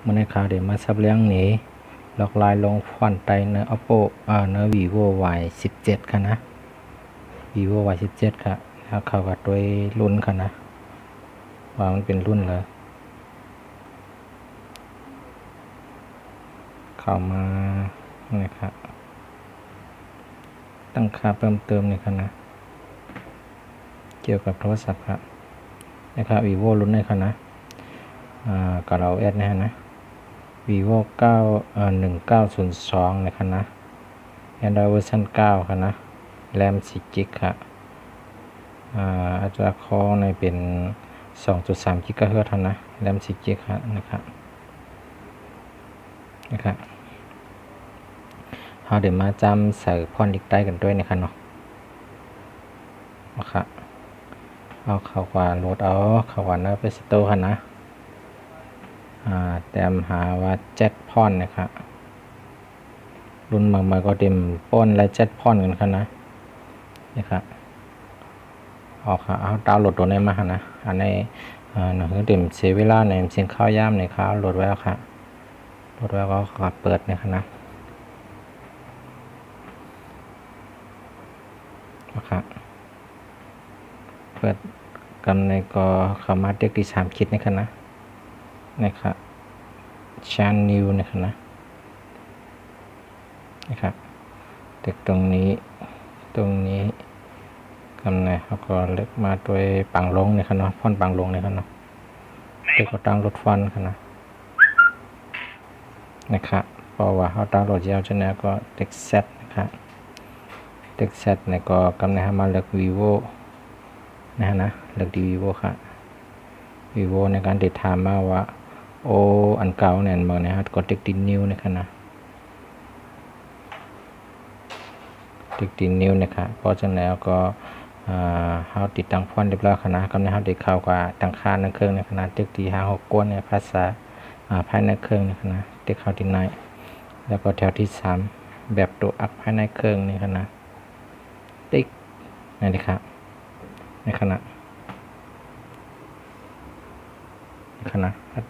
มื่อในข่าวเดี๋ยวมาซับเลี้ยงนี้หลอกลายลงฟอนต์ไตเนื้อ Oppo เนื้อ Vivo Y17 ค่ะนะ Vivo Y17 ค่ะแล้วเขากับตัวรุ่นค่ะนะว่ามันเป็นรุ่นเลยเข้ามานะครับตั้งค่าเพิ่มเติมนี่ค่ะนะเกี่ยวกับโทรศัพท์ครับนะครับ Vivo รุ่นนี้ค่ะนะกับเราแอดนะvivo 1902นะครับนะ Android เวอร์ชัน9ค่ะนะแรม4 GB ค่ะอัตราคอในเป็น 2.3 GHz นะแรม4 GB ค่ะนะครับเราเดี๋ยวมาจำใส่พอนดิกได้กันด้วยนะครับเนาะนะครับเอาเข้าว่าโหลดเอาเข้าว่านะไปสโตร์ค่ะนะแต้มหาว่าเจ็ตพอนนะครับรุ่นใหม่ๆก็เต็มป้นและเจ็ตพอนกันค่ะนี่ครับออกค่ะเอาดาวน์โหลดตัวนี้มาค่ะนะอันในหนังสือเต็มเซเวลาในเสียงข้าวย่ำในข้าวโหลดไว้แล้วค่ะโหลดไว้ก็ขับเปิดเนี่ยค่ะนะครับเปิดกันในก็เข้ามาเด็กที่3 คิดนะครับนะครับชันนิวนะครับเด็กตรงนี้กำเนิดเขาก็เล็กมาตัวปังลงเนี่ยครับพ่นปังลงเนี่ยครับเด็กก็ตั้งรถฟันครับนะครับเพราะว่าเขาตั้งรถยาวจนแล้วก็เด็กเซตนะครับเด็กเซตเนี่ยก็กำเนิดมาเลือก vivo นะเลือก vivo ค่ะ vivo ในการติดตามมาว่าโออันเก่าเนี่ยบอกนะครับก็เด็กติดนิ้วนะครับเด็กติดนิ้วนะครับเพราะฉะนั้นแล้วก็เขาติดตั้งพอนเรียบร้อยค่ะกำเนิดเขาเด็กเข้ากับตั้งค่าในเครื่องในขนาดเด็กที่5-6ก้นในภาษาภายในเครื่องนี่นะเด็กเข้าที่ไหนแล้วก็แถวที่3แบบตัวอักภายในเครื่องนี่นะติ๊กนี่ครับในขณะ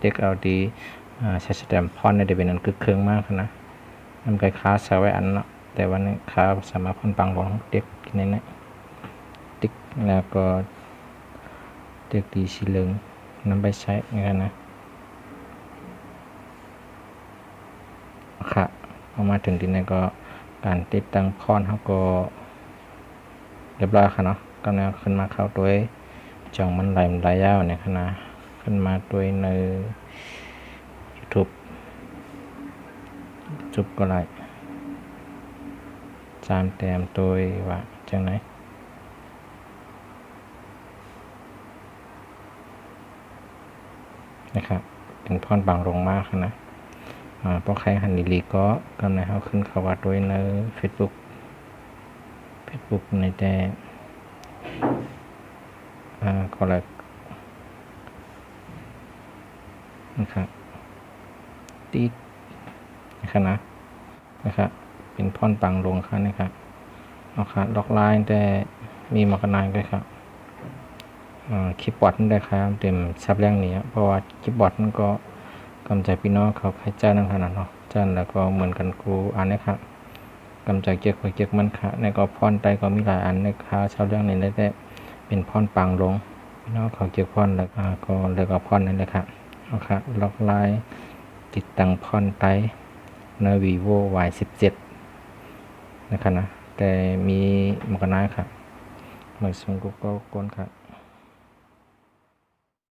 เด็กเอาดีใช้สแตมป์พอนในเดเป็นอันคือเครื่องมากนะมันคล้ายๆใส่ไว้อันเนาะแต่วันนี้ค้าสามารถพ่นปังลงเด็กในนี้ติ๊กแล้วก็เด็กดีสีเหลืองนำไปใช้นะครับเอามาถึงที่นี่ก็การติดตั้งพอนเขาก็เรียบร้อยค่ะเนาะก็แนวขึ้นมาเข้าตัวจ่องมันไหลยาวเนี่ยนะขึ้นมาตัวใน YouTube จุบก็ไหลจามแต้มตัวว่าจังไหนนะครับเป็นพอนบางลงมากนะเพราะใครหันดีๆก็กำลังเขาขึ้นเขาว่าด้วยใน Facebook ในแต่ก็เลยนะครับติดนะครับเป็นพอนบางลงค่ะนะครับล็อกไลน์แต่มีมากระนายด้วยครับคีย์บอร์ดนั่นได้ครับเต็มซับแรงนี้เพราะว่าคีย์บอร์ดมันก็กำจัดพี่น้องเขาใครจ้านั่งขนาดเนาะจ้าแล้วก็เหมือนกันกูอันนี้ครับกำจัดเกียกมันค่ะในก็พอนไตก็มีหลายอันในข่าวซับแรงนี้ได้แต่เป็นพอนปังลงพี่น้องเขาเกียกพอนแล้วก็เลยก็พอนนั่นเลยครับล็อกไลน์ติดตั้งพอนไตใน vivo Y17 นะครับแต่มีมากระนายครับเหมือนซุงก็ก้นครับ